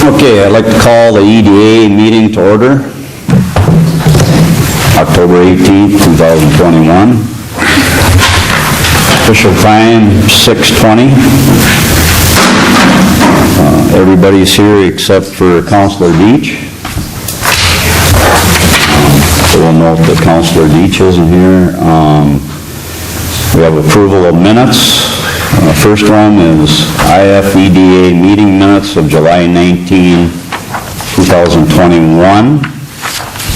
Okay, I'd like to call the EDA meeting to order. October 18th, 2021. Official time, 6:20. Everybody's here except for Councilor Deach. So we'll note that Councilor Deach isn't here. We have approval of minutes. First one is EDA meeting minutes of July 19, 2021. Do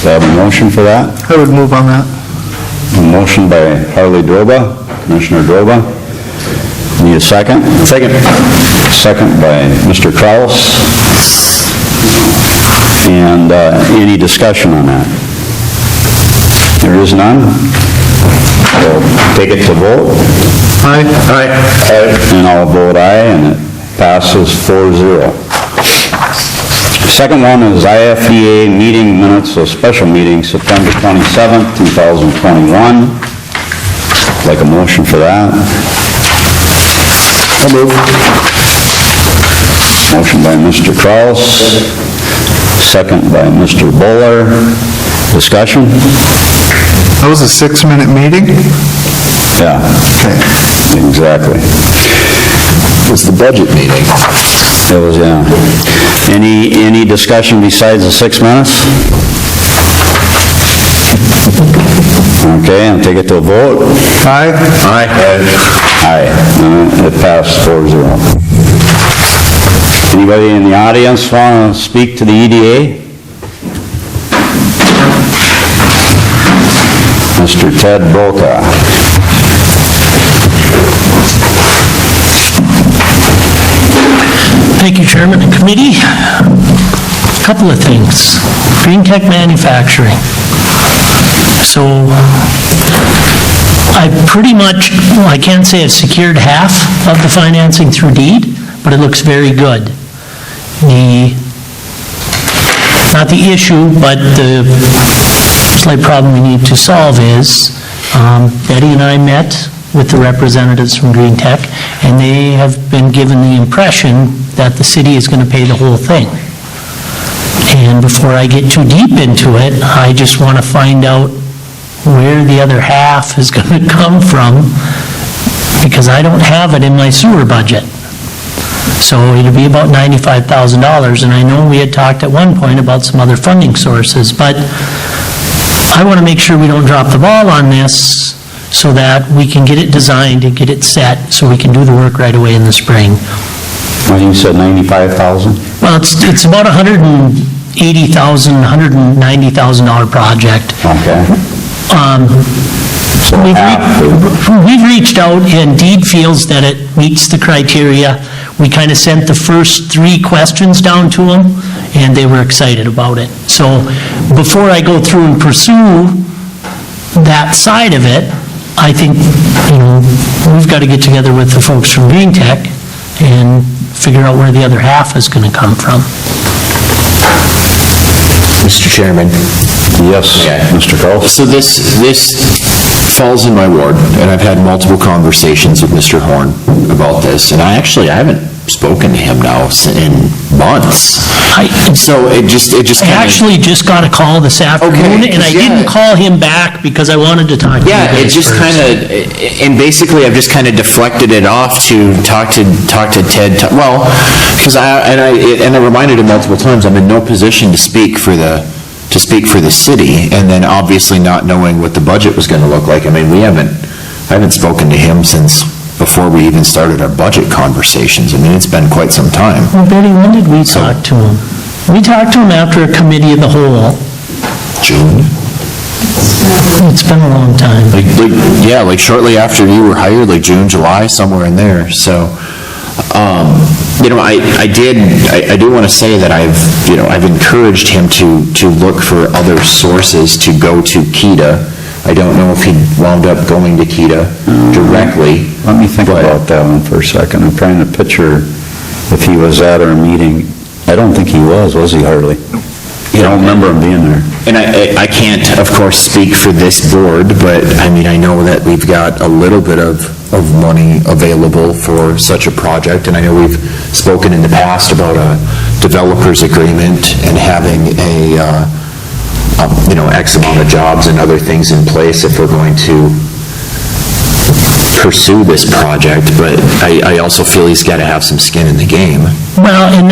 I have a motion for that? I would move on that. A motion by Harley Droba, Commissioner Droba. Need a second? Second. Second by Mr. Kraus. And any discussion on that? There is none. We'll take it to vote. Aye. Aye. And I'll vote aye, and it passes 4-0. Second one is IFEA meeting minutes of special meeting September 27th, 2021. Like a motion for that. I'll move. Motion by Mr. Kraus. Second by Mr. Bowler. Discussion? That was a 6-minute meeting? Yeah. Okay. Exactly. It was the budget meeting. It was, yeah. Any discussion besides the 6 minutes? Okay, I'll take it to a vote. Aye. Aye. Aye. It passed 4-0. Anybody in the audience want to speak to the EDA? Mr. Ted Boca. Thank you, Chairman and Committee. A couple of things. Green Tech Manufacturing. So I pretty much, well, I can't say I've secured half of the financing through deed, but it looks very good. Not the issue, but the slight problem we need to solve is Betty and I met with the representatives from Green Tech, and they have been given the impression that the city is going to pay the whole thing. And before I get too deep into it, I just want to find out where the other half is going to come from, because I don't have it in my sewer budget. So it'll be about $95,000, and I know we had talked at one point about some other funding sources, but I want to make sure we don't drop the ball on this so that we can get it designed and get it set so we can do the work right away in the spring. Well, you said 95,000? Well, it's about $180,000, $190,000 project. Okay. So We've reached out, and Deed feels that it meets the criteria. We kind of sent the first 3 questions down to them, and they were excited about it. So before I go through and pursue that side of it, I think, we've got to get together with the folks from Green Tech and figure out where the other half is going to come from. Mr. Chairman. Yes, Mr. Kraus. So this falls in my ward, and I've had multiple conversations with Mr. Horn about this, and I haven't spoken to him now in months. So it just I kind of... actually just got a call this afternoon, and I didn't call him back because I wanted to talk to you guys it just first. kind of, and basically I've just kind of deflected it off to talk to Ted, because I reminded him multiple times, I'm in no position to speak for the city, and then obviously not knowing what the budget was going to look like. I mean, I haven't spoken to him since before we even started our budget conversations. I mean, it's been quite some time. Well, Betty, when did we talk to him? We talked to him after a committee of the whole. June? It's been a long time. Like shortly after you were hired, like June, July, somewhere in there. So, I do want to say that I've encouraged him to look for other sources to go to KEDA. I don't know if he wound up going to KEDA directly. Let me think about that one for a second. I'm trying to picture if he was at our meeting. I don't think he was he, Harley? I don't remember him being there. And I can't, of course, speak for this board, but, I mean, I know that we've got a little bit of money available for such a project, and I know we've spoken in the past about a developer's agreement and having X amount of jobs and other things in place if we're going to pursue this project, but I also feel he's got to have some skin in the game. Well, and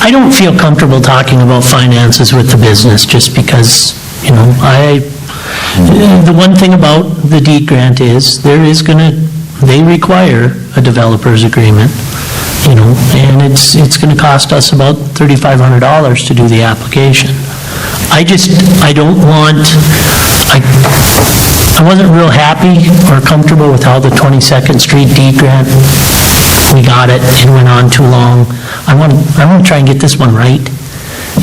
I don't feel comfortable talking about finances with the business, just because, the one thing about the deed grant is, they require a developer's agreement, and it's gonna cost us about $3,500 to do the application. I wasn't real happy or comfortable with how the 22nd Street deed grant, we got it, it went on too long. I want to try and get this one right.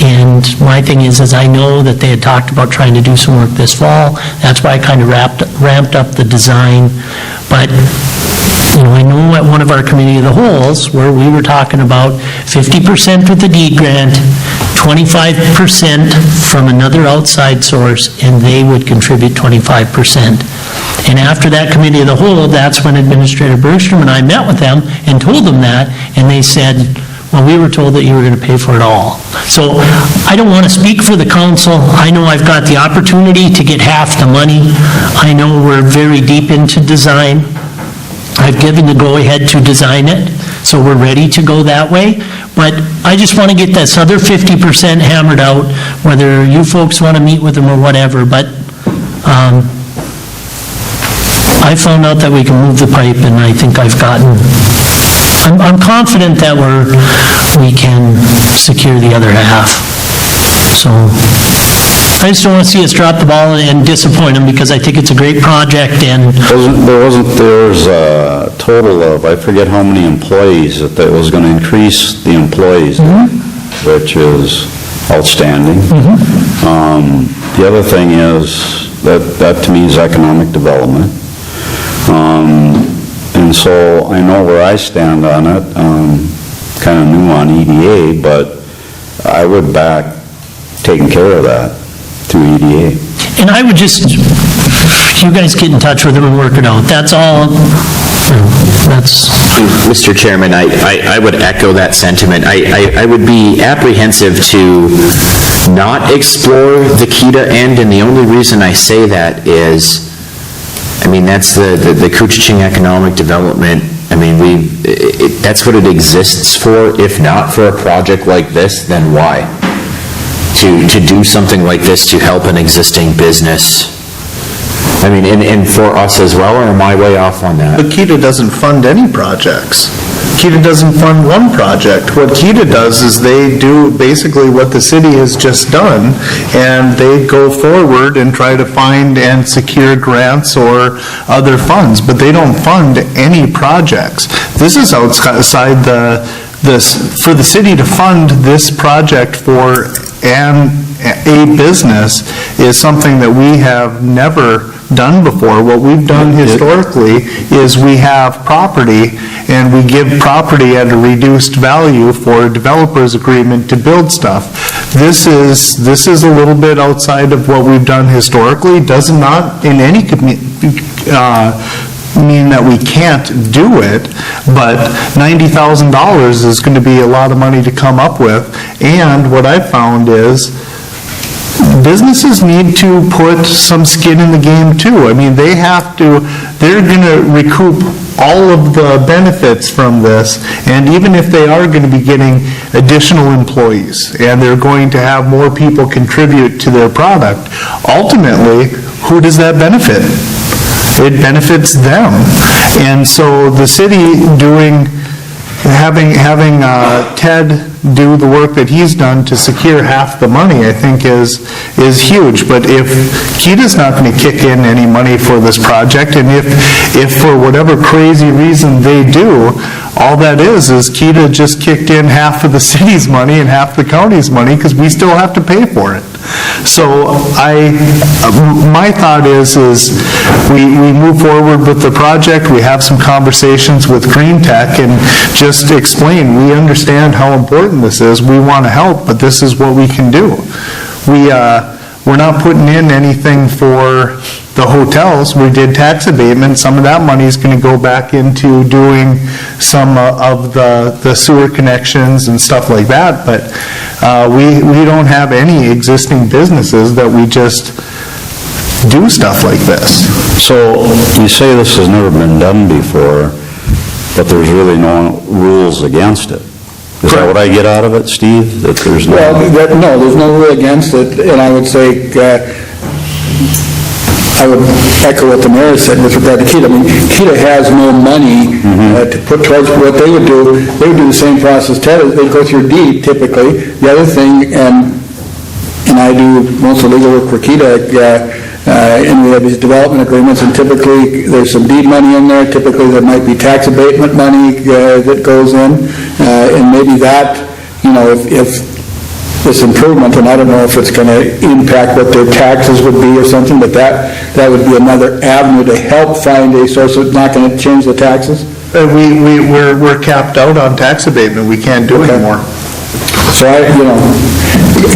And my thing is I know that they had talked about trying to do some work this fall. That's why I kind of ramped up the design. But, I know at one of our committee of the wholes, where we were talking about 50% with the deed grant, 25% from another outside source, and they would contribute 25%. And after that committee of the whole, that's when Administrator Bergstrom and I met with them and told them that, and they said, well, we were told that you were going to pay for it all. So I don't want to speak for the council. I know I've got the opportunity to get half the money. I know we're very deep into design. I've given the go-ahead to design it, so we're ready to go that way. But I just want to get this other 50% hammered out, whether you folks want to meet with them or whatever. But I found out that we can move the pipe, and I think I'm confident that we can secure the other half. So I just don't want to see us drop the ball and disappoint them, because I think it's a great project. And There's a total of, I forget how many employees, that was going to increase the employees, which is outstanding. The other thing is, that to me is economic development. And so I know where I stand on it, kind of new on EDA, but I would back taking care of that through EDA. And I would just, you guys get in touch with them and work it out. That's all, that's... Mr. Chairman, I would echo that sentiment. I would be apprehensive to not explore the KEDA end, and the only reason I say that is, I mean, that's the Couchiching Economic Development. I mean, that's what it exists for. If not for a project like this, then why? To do something like this to help an existing business. I mean, and for us as well, or am I way off on that? But KEDA doesn't fund any projects. KEDA doesn't fund one project. What KEDA does is they do basically what the city has just done, and they go forward and try to find and secure grants or other funds, but they don't fund any projects. This is outside for the city to fund this project for a business is something that we have never done before. What we've done historically is we have property, and we give property at a reduced value for a developer's agreement to build stuff. This is a little bit outside of what we've done historically. Does not in any mean that we can't do it, but $90,000 is going to be a lot of money to come up with. And what I found is businesses need to put some skin in the game too. I mean, they're going to recoup all of the benefits from this, and even if they are going to be getting additional employees and they're going to have more people contribute to their product, ultimately, who does that benefit? It benefits them. And so the city having Ted do the work that he's done to secure half the money, I think is huge. But if KEDA's not going to kick in any money for this project, and if for whatever crazy reason they do, all that is KEDA just kicked in half of the city's money and half the county's money, because we still have to pay for it. So my thought is we move forward with the project, we have some conversations with Green Tech and just explain, we understand how important this is, we want to help, but this is what we can do. We're not putting in anything for the hotels, we did tax abatement, some of that money is going to go back into doing some of the sewer connections and stuff like that, but we don't have any existing businesses that we just do stuff like this. So you say this has never been done before, but there's really no rules against it. Is that what I get out of it, Steve? That there's no... Well, no, there's no rule against it, and I would say, I would echo what the mayor said with regard to KEDA. I mean, KEDA has no money to put towards what they would do the same process Ted is. They'd go through deed typically. The other thing, and I do most of the legal work for KEDA, and we have these development agreements, and typically there's some deed money in there. Typically there might be tax abatement money that goes in, and maybe that, if this improvement, and I don't know if it's going to impact what their taxes would be or something, but that would be another avenue to help find a source. It's not going to change the taxes. We're capped out on tax abatement, we can't do anymore. So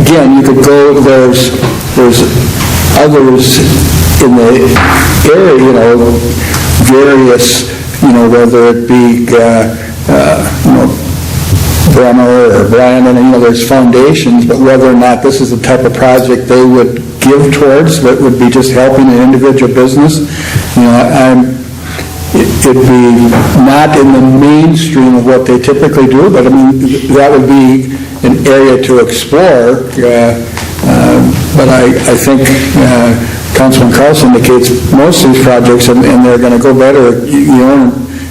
again, you could go, there's others in the area, various, whether it be, Bremer or Brandon, and there's foundations, but whether or not this is the type of project they would give towards that would be just helping an individual business, it'd be not in the mainstream of what they typically do, but I mean, that would be an area to explore. But I think Councilman Carlson indicates most of these projects, and they're going to go better,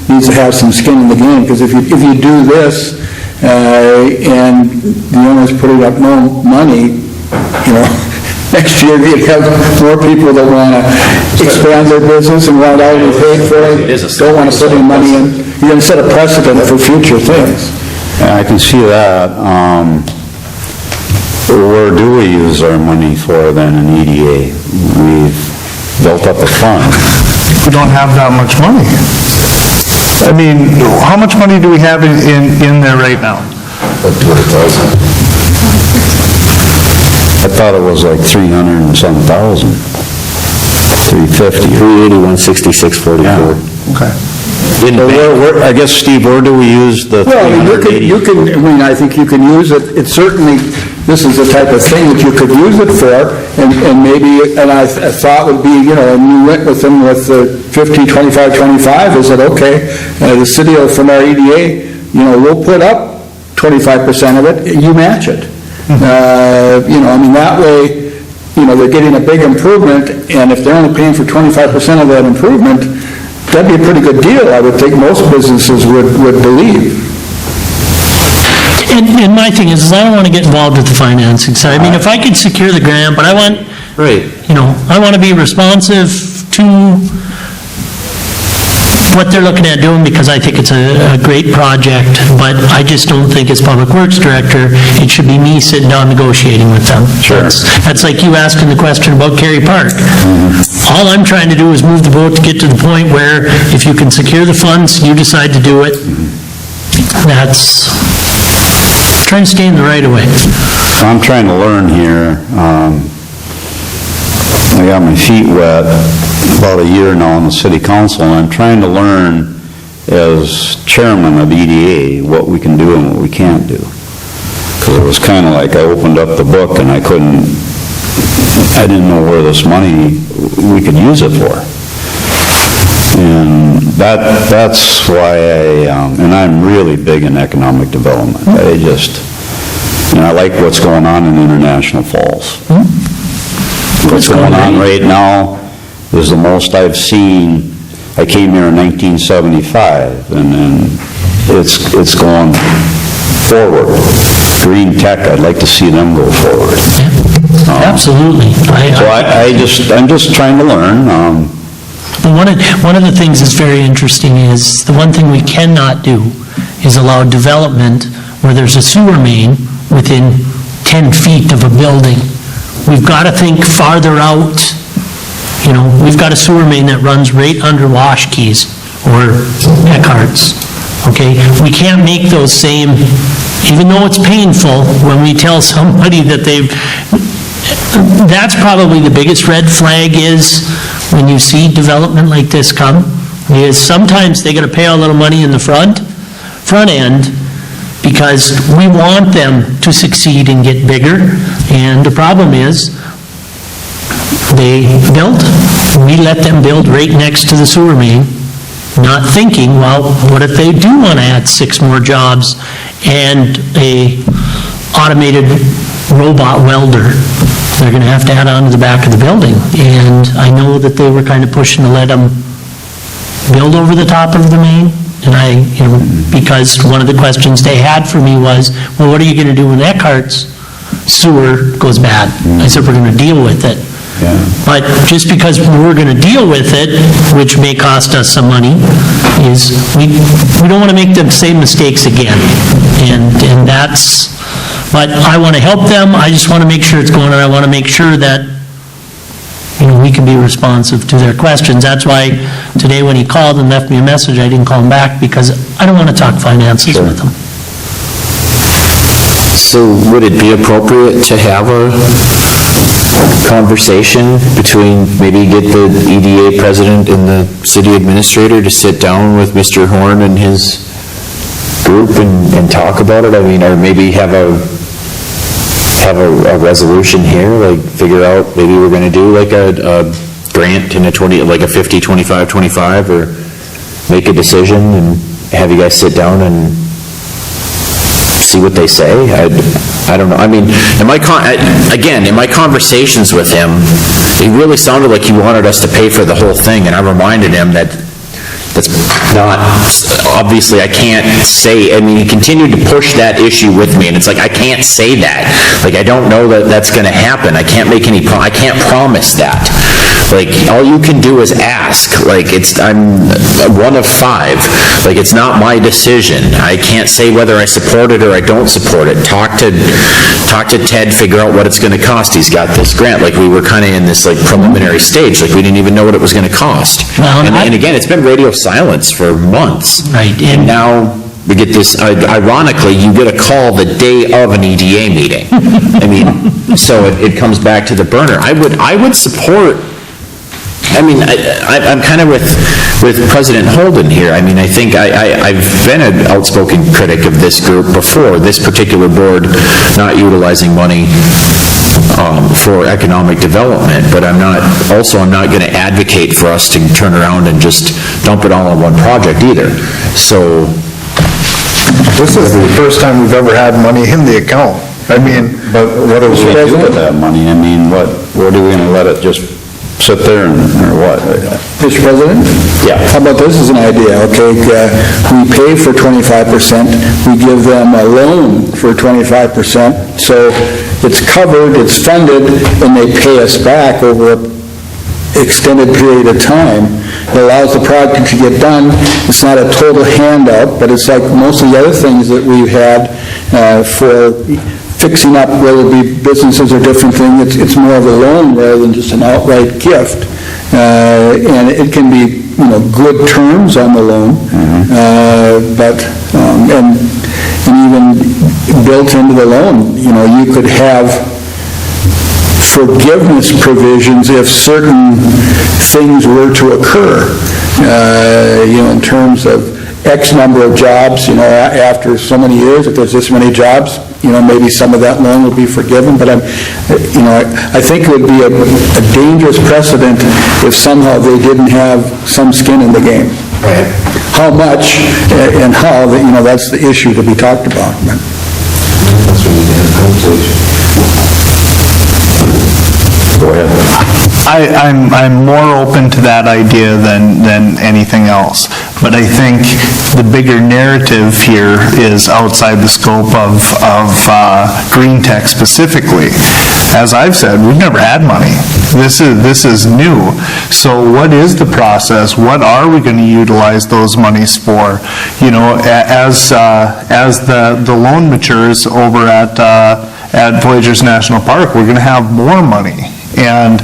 needs to have some skin in the game, because if you do this, and the owner's putting up no money, next year you'd have more people that want to expand their business and want out and pay for it, don't want to put any money in. You're going to set a precedent for future things. Yeah, I can see that. Where do we use our money for then in EDA? We've built up a fund. We don't have that much money. I mean, how much money do we have in there right now? I thought it was like 300 and some thousand. 350. 381, 66, 44. Okay. So I guess, Steve, where do we use the 380? I think you can use it. It's certainly, this is the type of thing that you could use it for, and maybe, and I thought would be, and you went with them with the 50, 25, 25, is that okay? The city from our EDA, we'll put up 25% of it, you match it. That way, they're getting a big improvement, and if they're only paying for 25% of that improvement, that'd be a pretty good deal, I would think most businesses would believe. And my thing is I don't want to get involved with the financing side. I mean, if I could secure the grant, but I want, I want to be responsive to what they're looking at doing, because I think it's a great project, but I just don't think as Public Works Director, it should be me sitting down negotiating with them. Sure. That's like you asking the question about Cary Park. All I'm trying to do is move the boat to get to the point where if you can secure the funds, you decide to do it. That's trying to stay in the right of way. I'm trying to learn here. I got my feet wet about a year now on the city council, and I'm trying to learn as chairman of EDA what we can do and what we can't do. Because it was kind of like I opened up the book and I didn't know where this money we could use it for. And that's why and I'm really big in economic development. I like what's going on in International Falls. What's going on right now is the most I've seen. I came here in 1975, and then it's going forward. Green Tech, I'd like to see them go forward. Absolutely. I'm just trying to learn. One of the things that's very interesting is, the one thing we cannot do is allow development where there's a sewer main within 10 feet of a building we've got to think farther out. You know, we've got a sewer main that runs right under Wash Keys or Eckhart's, okay? We can't make those same, even though it's painful when we tell somebody that that's probably the biggest red flag is when you see development like this come, is sometimes they got to pay a little money in the front end, because we want them to succeed and get bigger, and the problem is, they built, we let them build right next to the sewer main, not thinking, well, what if they do want to add 6 more jobs and a automated robot welder? They're going to have to add on to the back of the building. And I know that they were kind of pushing to let them build over the top of the main. And because one of the questions they had for me was, well, what are you going to do when Eckhart's sewer goes bad? I said, we're going to deal with it. Yeah. But just because we're going to deal with it, which may cost us some money, is we don't want to make the same mistakes again. And that's, but I want to help them, I just want to make sure it's going, and I want to make sure that, we can be responsive to their questions. That's why today when he called and left me a message, I didn't call him back, because I don't want to talk finances with him. So would it be appropriate to have a conversation between, maybe get the EDA president and the city administrator to sit down with Mr. Horn and his group and talk about it? I mean, or maybe have a resolution here, like figure out, maybe we're going to do like a grant in like a 50, 25, 25, or make a decision and have you guys sit down and see what they say. I don't know. I mean, in my conversations with him, he really sounded like he wanted us to pay for the whole thing, and I reminded him that that's not, obviously I can't say, I mean, he continued to push that issue with me, and it's like, I can't say that. Like, I don't know that that's going to happen. I can't make any, I can't promise that. Like, all you can do is ask. Like, I'm one of 5. Like, it's not my decision. I can't say whether I support it or I don't support it. Talk to Ted, figure out what it's going to cost. He's got this grant. Like, we were kind of in this, like, preliminary stage. Like, we didn't even know what it was going to cost. Well, and again, it's been radio silence for months. Right. And now we get this, ironically, you get a call the day of an EDA meeting. I mean, so it comes back to the burner. I would support, I mean, I'm kind of with President Holden here. I mean, I think I've been an outspoken critic of this group before, this particular board not utilizing money for economic development, but I'm not going to advocate for us to turn around and just dump it all on one project either. So, This is the first time we've ever had money in the account. I mean, But what are we going to do with that money? I mean, what are we going to let it just sit there or what? Mr. President? Yeah. How about this as an idea, okay? We pay for 25%, we give them a loan for 25%, so it's covered, it's funded, and they pay us back over an extended period of time. It allows the project to get done. It's not a total handout, but it's like most of the other things that we've had for fixing up, whether it be businesses or different things. It's more of a loan rather than just an outright gift. And it can be, good terms on the loan, but, and even built into the loan, you could have forgiveness provisions if certain things were to occur, in terms of X number of jobs, after so many years, if there's this many jobs, maybe some of that loan will be forgiven, but I think it would be a dangerous precedent if somehow they didn't have some skin in the game. Right. How much and how, that's the issue to be talked about. Go ahead. I'm more open to that idea than anything else. but I think the bigger narrative here is outside the scope of Green Tech specifically. As I've said, we've never had money. This is new. So what is the process? What are we going to utilize those monies for? You know, as the loan matures over at Voyageurs National Park, we're going to have more money. And,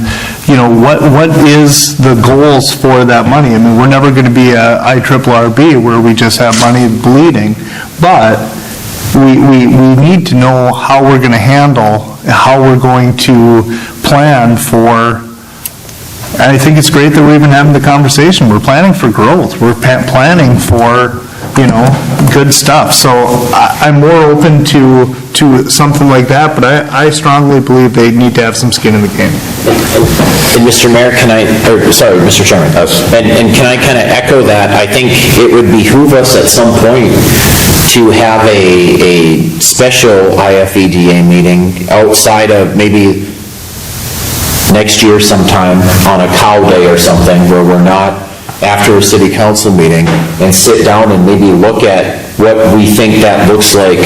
you know, what is the goals for that money? I mean, we're never going to be a IRRB where we just have money bleeding, but we need to know how we're going to handle, how we're going to plan for. And I think it's great that we're even having the conversation. We're planning for growth. We're planning for, you know, good stuff. So I'm more open to something like that, but I strongly believe they need to have some skin in the game. And Mr. Mayor, Mr. Chairman, and can I kind of echo that? I think it would behoove us at some point to have a special IFEDA meeting outside of maybe next year sometime on a cow day or something where we're not after a city council meeting and sit down and maybe look at what we think that looks like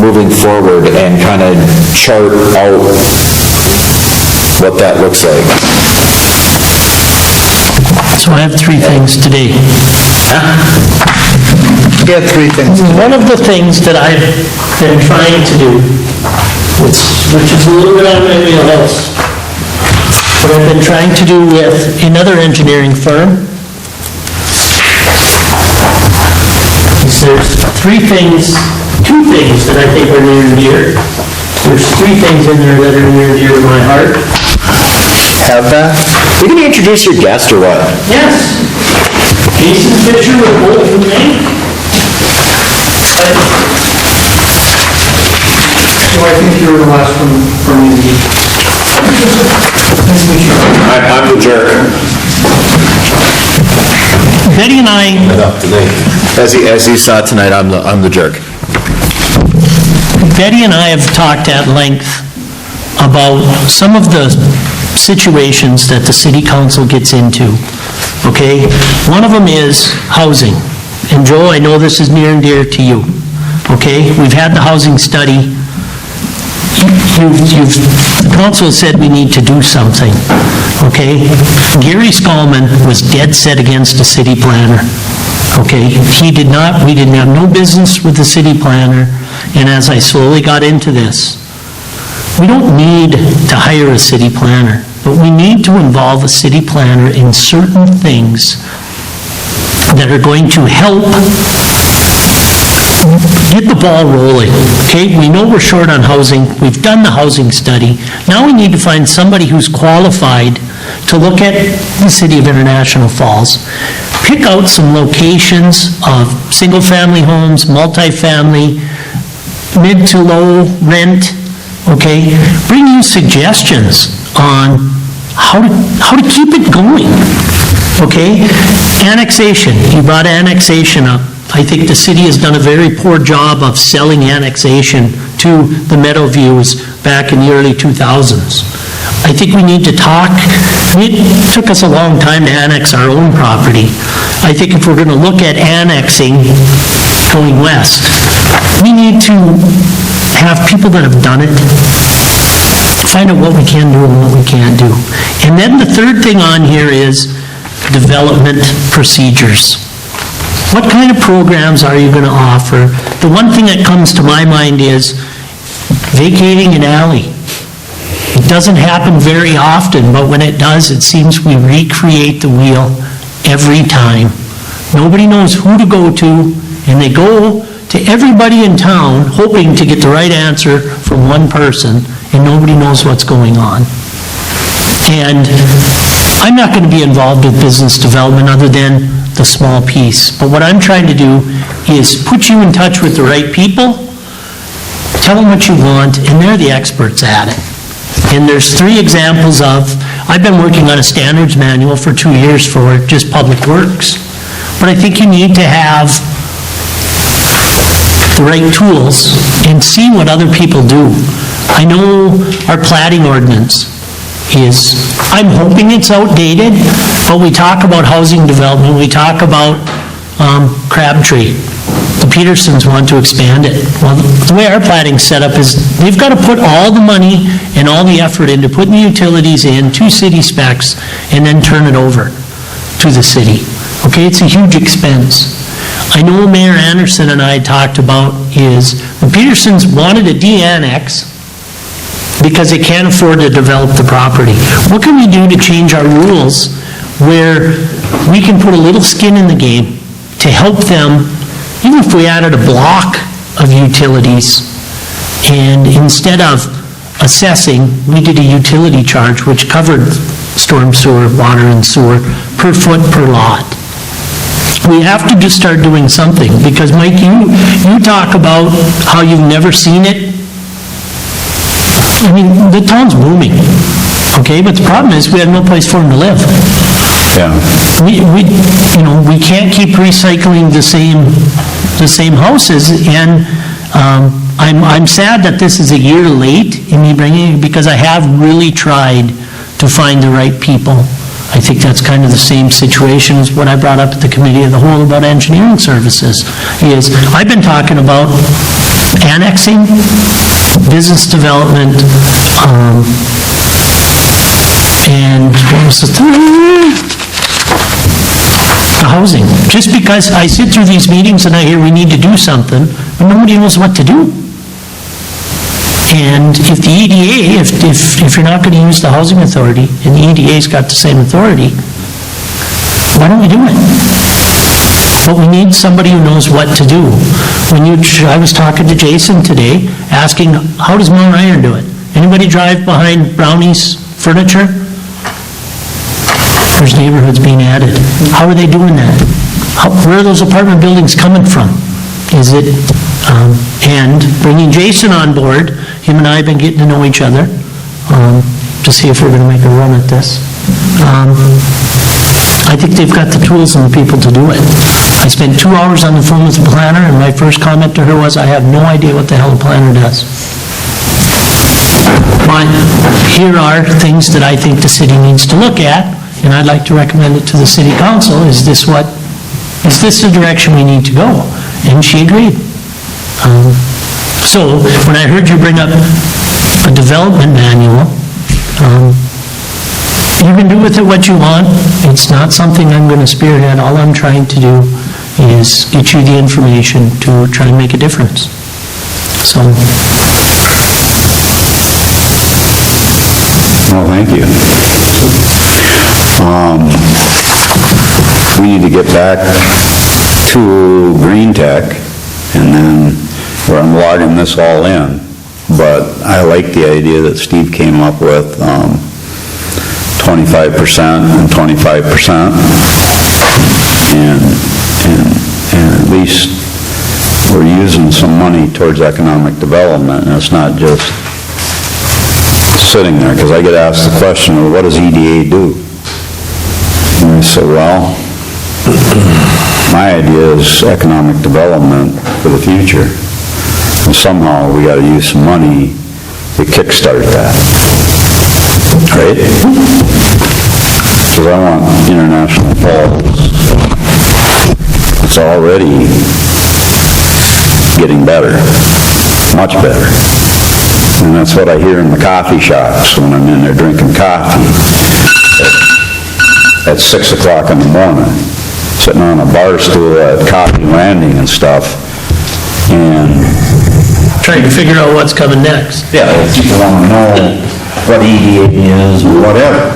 moving forward and kind of chart out what that looks like. So I have three things today. You had three things. One of the things that I've been trying to do, which is a little bit out of my wheelhouse, what I've been trying to do with another engineering firm, is there's two things that I think are near and dear. There's three things in there that are near and dear to my heart. Have that? Are you going to introduce your guest or what? Yes. Jason Fisher with Bolton Bank. So I think you were the last one from me. I'm the jerk. Betty and I, As you saw tonight, I'm the jerk. Betty and I have talked at length about some of the situations that the city council gets into, okay? One of them is housing. And Joe, I know this is near and dear to you, okay? We've had the housing study. The council said we need to do something, okay? Gary Skolman was dead set against a city planner, okay? We didn't have no business with the city planner, and as I slowly got into this, we don't need to hire a city planner, but we need to involve a city planner in certain things that are going to help get the ball rolling, okay? We know we're short on housing. We've done the housing study. Now we need to find somebody who's qualified to look at the city of International Falls, pick out some locations of single-family homes, multifamily, mid to low rent, okay? Bring you suggestions on how to keep it going, okay? Annexation, you brought annexation up. I think the city has done a very poor job of selling annexation to the Meadowviews back in the early 2000s. I think we need to talk. It took us a long time to annex our own property. I think if we're going to look at annexing going west, we need to have people that have done it, find out what we can do and what we can't do. And then the third thing on here is development procedures. What kind of programs are you going to offer? The one thing that comes to my mind is vacating an alley. It doesn't happen very often, but when it does, it seems we recreate the wheel every time. Nobody knows who to go to, and they go to everybody in town hoping to get the right answer from one person, and nobody knows what's going on. And I'm not going to be involved with business development other than the small piece. But what I'm trying to do is put you in touch with the right people, tell them what you want, and they're the experts at it. And there's three examples of, I've been working on a standards manual for 2 years for just public works. But I think you need to have the right tools and see what other people do. I know our plating ordinance is, I'm hoping it's outdated, but we talk about housing development, we talk about Crabtree. The Petersons want to expand it. Well, the way our plating's set up is, they've got to put all the money and all the effort into putting the utilities in to city specs and then turn it over to the city. Okay, it's a huge expense. I know Mayor Anderson and I talked about is, the Petersons wanted a de-annex because they can't afford to develop the property. What can we do to change our rules where we can put a little skin in the game to help them, even if we added a block of utilities, and instead of assessing, we did a utility charge which covered storm sewer, water and sewer, per foot per lot. We have to just start doing something, because Mike, you talk about how you've never seen it. I mean, the town's booming, okay, but the problem is we have no place for them to live. Yeah. We can't keep recycling the same houses, and I'm sad that this is a year late in me bringing it, because I have really tried to find the right people. I think that's kind of the same situation as what I brought up at the committee of the whole about engineering services, is I've been talking about annexing, business development, and what was the third? The housing. Just because I sit through these meetings and I hear we need to do something, but nobody knows what to do. And if the EDA, if you're not going to use the housing authority, and the EDA's got the same authority, why don't we do it? But we need somebody who knows what to do. I was talking to Jason today, asking, how does Mount Iron do it? Anybody drive behind Brownie's Furniture? There's neighborhoods being added. How are they doing that? Where are those apartment buildings coming from? Is it, and bringing Jason on board, him and I have been getting to know each other, to see if we're going to make a run at this. I think they've got the tools and the people to do it. I spent 2 hours on the phone with the planner, and my first comment to her was, I have no idea what the hell a planner does. But here are things that I think the city needs to look at, and I'd like to recommend it to the city council. Is this the direction we need to go? And she agreed. So when I heard you bring up a development manual, you can do with it what you want. It's not something I'm going to spearhead. All I'm trying to do is get you the information to try and make a difference. So. Well, thank you. We need to get back to Green Tech, and then we're logging this all in. But I like the idea that Steve came up with, 25% and 25%. And at least we're using some money towards economic development, and it's not just sitting there, because I get asked the question, well, what does EDA do? And I say, well, my idea is economic development for the future. And somehow we got to use some money to kickstart that. Right? Because I want International Falls. It's already getting better, much better. And that's what I hear in the coffee shops when I'm in there drinking coffee at 6 o'clock in the morning, sitting on a bar stool at Coffee Landing and stuff, and Trying to figure out what's coming next. yeah, people want to know what EDA is or whatever.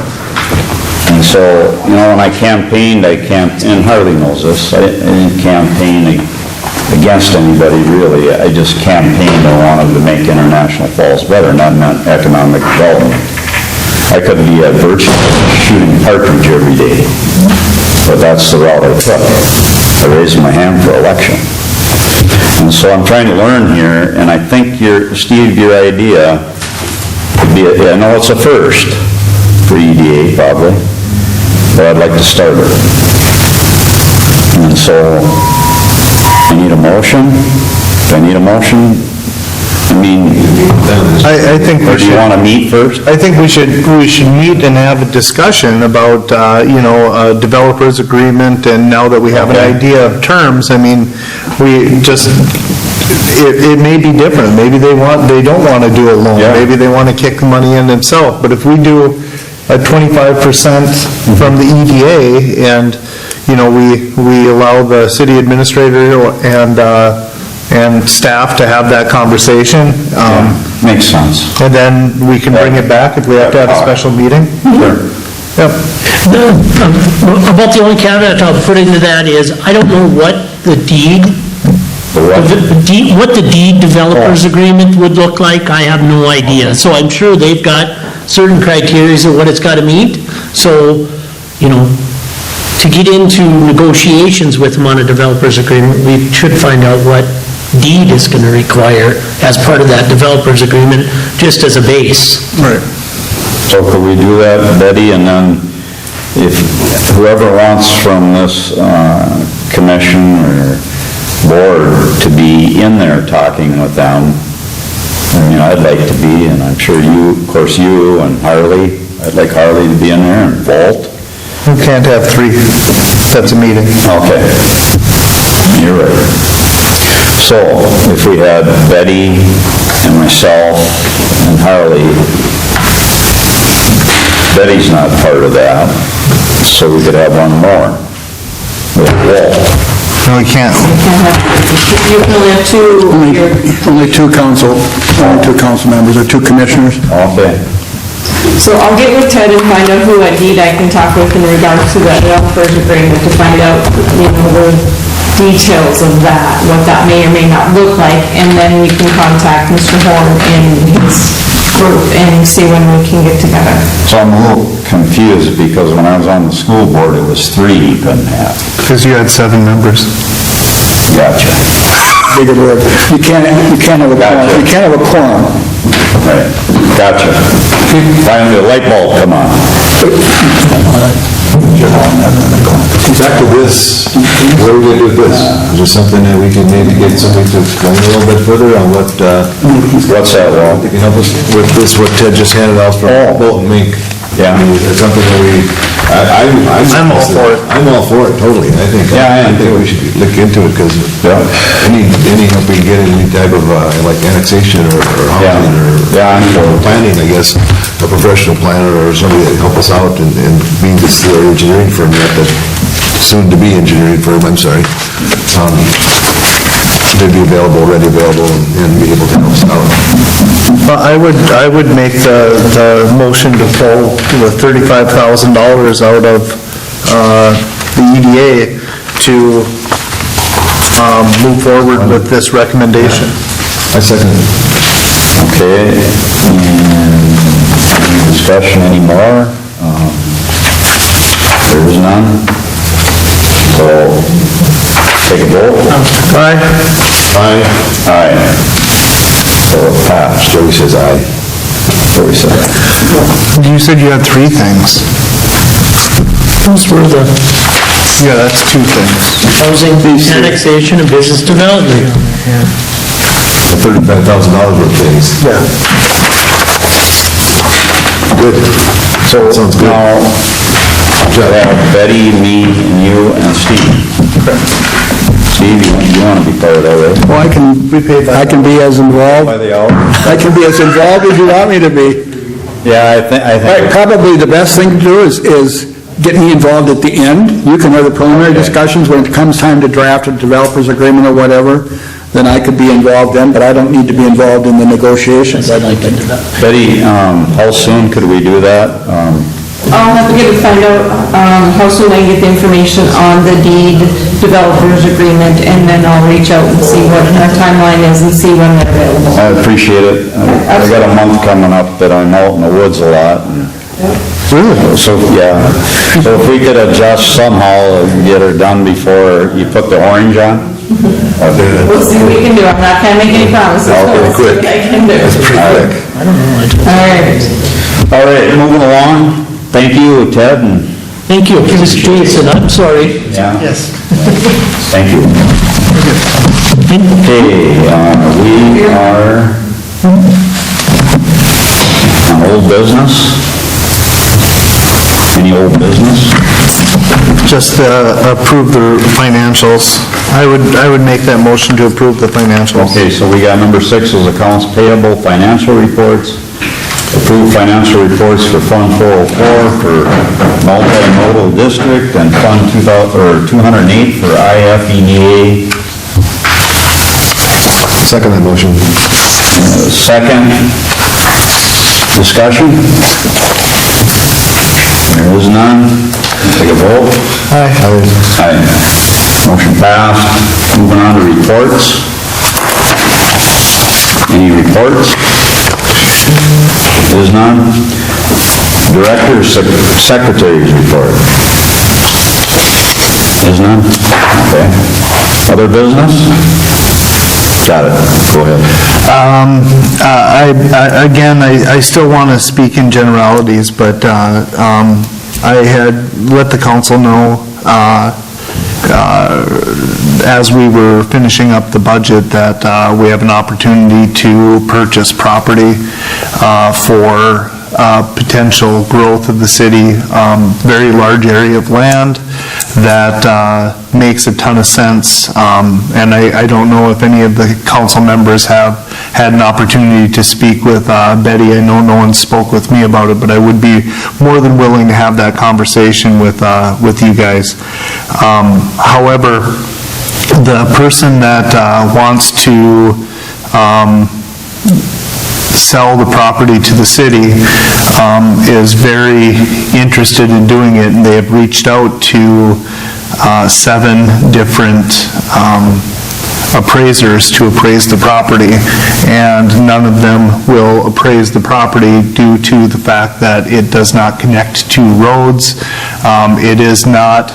And so, when I campaigned, and Harley knows this, I didn't campaign against anybody really. I just campaigned, I wanted to make International Falls better, and that meant economic development. I could be at virtually shooting partridge every day, but that's the route I took. I raised my hand for election. And so I'm trying to learn here, and I think Steve, your idea could be, I know it's a first for EDA probably, but I'd like to start it. And so I need a motion. Do I need a motion? mean, I think or we do you should, want to meet first? I think we should meet and have a discussion about, developers agreement, and now that we have an Okay. idea of terms, I mean, we just, it may be different. Maybe they don't want to do a loan. Yeah. Maybe they want to kick the money in themselves. But if we do a 25% from the EDA, and, we allow the city administrator and staff to have that conversation, Makes sense. and then we can bring it back if we have to have a special meeting. Sure. Yep. About the only caveat I'll put into that is, I don't know what the deed, what the deed developers agreement would look like. I have no idea. So I'm sure they've got certain criteria of what it's got to meet. So, to get into negotiations with them on a developer's agreement, we should find out what deed is going to require as part of that developer's agreement, just as a base. Right. So could we do that, Betty, and then if whoever wants from this commission or board to be in there talking with them, I'd like to be, and I'm sure of course you and Harley, I'd like Harley to be in there, and Walt. We can't have 3 sets of meeting. Okay. You're right. So if we had Betty and myself and Harley, Betty's not part of that, so we could have one more with Walt. No, we can't. You can only have two. Only two council members, or 2 commissioners. Okay. So I'll get with Ted and find out who at deed I can talk with in regards to the developers agreement, to find out, the details of that, what that may or may not look like, and then we can contact Mr. Horn and his group and see when we can get together. So I'm a little confused because when I was on the school board, it was 3 you couldn't have. Because you had 7 members. Gotcha. Bigger word. You can't have a quorum. You can't have a quorum. Right. Gotcha. Finally, the light bulb come on. Back to this, what are we going to do with this? Is there something that we can maybe get somebody to explain a little bit further on what, What's that, Walt? they can help us with this, what Ted just handed out from Bolton Mink? Yeah. I mean, is there something that I'm all for it. I'm all for it, totally. I think we should look into it, because any help we can get in any type of, like annexation or housing or planning, I guess, a professional planner or somebody that help us out, and being this engineering firm, soon to be engineering firm, I'm sorry, to be ready available, and be able to help us out. I would make the motion to pull the $35,000 out of the EDA to move forward with this recommendation. I second it. Okay, and any discussion anymore? There is none. So, take a vote. Aye. Aye. Aye. So it passed. Joey says aye. Joey said aye. You said you had 3 things. Those were the Yeah, that's 2 things. housing, annexation, and business development. The $35,000 worth of things. Yeah. Good. So Sounds good. now, we'll have Betty, me, and you, and Steve. Steve, you want to be part of that, right? Well, I can be as involved, By the hour? I can be as involved as you want me to be. Yeah, I think. Probably the best thing to do is get me involved at the end. You can have the preliminary discussions when it comes time to draft a developer's agreement or whatever, then I could be involved then, but I don't need to be involved in the negotiations. Betty, how soon could we do that? I'll have to find out how soon I get the information on the deed developers agreement, and then I'll reach out and see what our timeline is and see when they're available. I appreciate it. I got a month coming up that I'm out in the woods a lot. Really? So, yeah. So if we could adjust somehow, and get her done before you put the orange on? We'll see what we can do. I'm not gonna make any promises. Okay, We'll see quick. what I can do. That's pretty quick. All right. All right, moving along. Thank you, Ted, and... Thank you, Mr. Jason, I'm sorry. Yeah. Yes. Thank you. Okay, we are On old business? Any old business? Just approve the financials. I would make that motion to approve the financials. Okay, so we got number 6 is accounts payable, financial reports. Approve financial reports for Fund 404 for multimodal district and Fund 208 for IFEDA. Second that motion. Second, discussion? There is none. Take a vote. Aye. Motion passed. Moving on to reports. Any reports? There is none. Director's Secretary's report. Is none? Okay. Other business? Got it. Go ahead. I still want to speak in generalities, but I had let the council know as we were finishing up the budget that we have an opportunity to purchase property for potential growth of the city, very large area of land that makes a ton of sense. And I don't know if any of the council members have had an opportunity to speak with Betty. I know no one spoke with me about it, but I would be more than willing to have that conversation with you guys. However, the person that wants to sell the property to the city is very interested in doing it, and they have reached out to 7 different appraisers to appraise the property, and none of them will appraise the property due to the fact that it does not connect to roads. It is not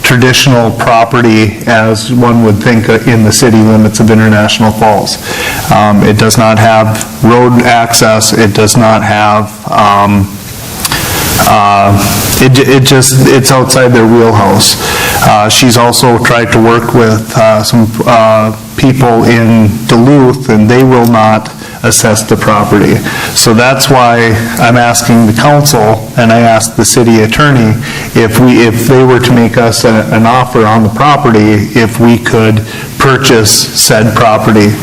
traditional property as one would think in the city limits of International Falls. It does not have road access, it does not have, it's outside their wheelhouse. She's also tried to work with some people in Duluth, and they will not assess the property. So that's why I'm asking the council, and I asked the city attorney, if they were to make us an offer on the property, if we could purchase said property.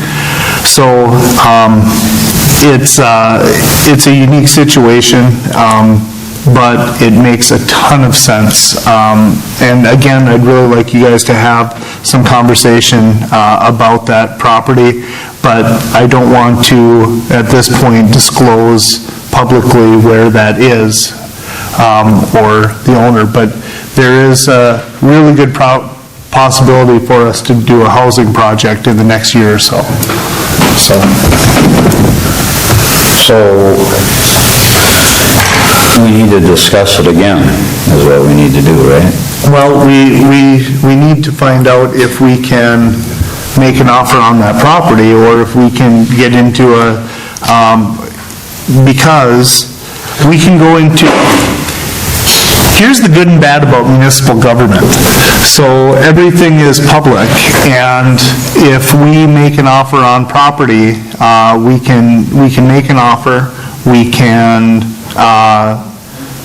So it's a unique situation, but it makes a ton of sense. And again, I'd really like you guys to have some conversation about that property, but I don't want to, at this point, disclose publicly where that is, or the owner, but there is a really good possibility for us to do a housing project in the next year or so. So, we need to discuss it again, is what we need to do, right? Well, we need to find out if we can make an offer on that property, or if we can get into because we can go into, here's the good and bad about municipal government. So everything is public, and if we make an offer on property, we can make an offer, we can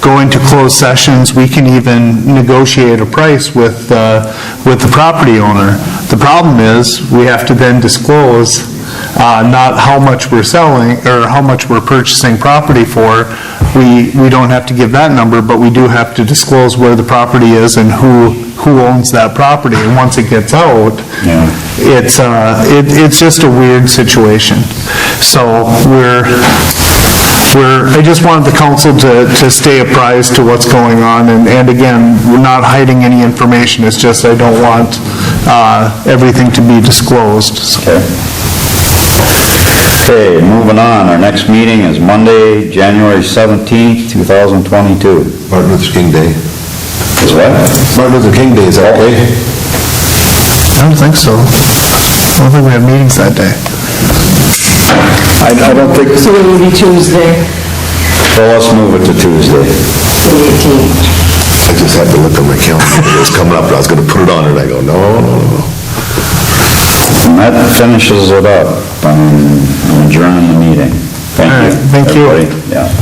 go into closed sessions, we can even negotiate a price with the property owner. The problem is, we have to then disclose not how much we're selling, or how much we're purchasing property for. We don't have to give that number, but we do have to disclose where the property is and who owns that property. And once it gets out, it's just a weird situation. So I just wanted the council to stay apprised to what's going on, and again, we're not hiding any information, it's just I don't want everything to be disclosed. Okay, moving on, our next meeting is Monday, January 17th, 2022. Martin Luther King Day. Is what? Martin Luther King Day, is that okay? I don't think so. I don't think we have meetings that day. I don't think, So it will be Tuesday, Well, let's move it to Tuesday. the 18th. I just had to look at my calendar, it was coming up, and I was gonna put it on, and I go, no. And that finishes it up. I'm adjourning the meeting. Thank All you. right, thank you. everybody. Yeah.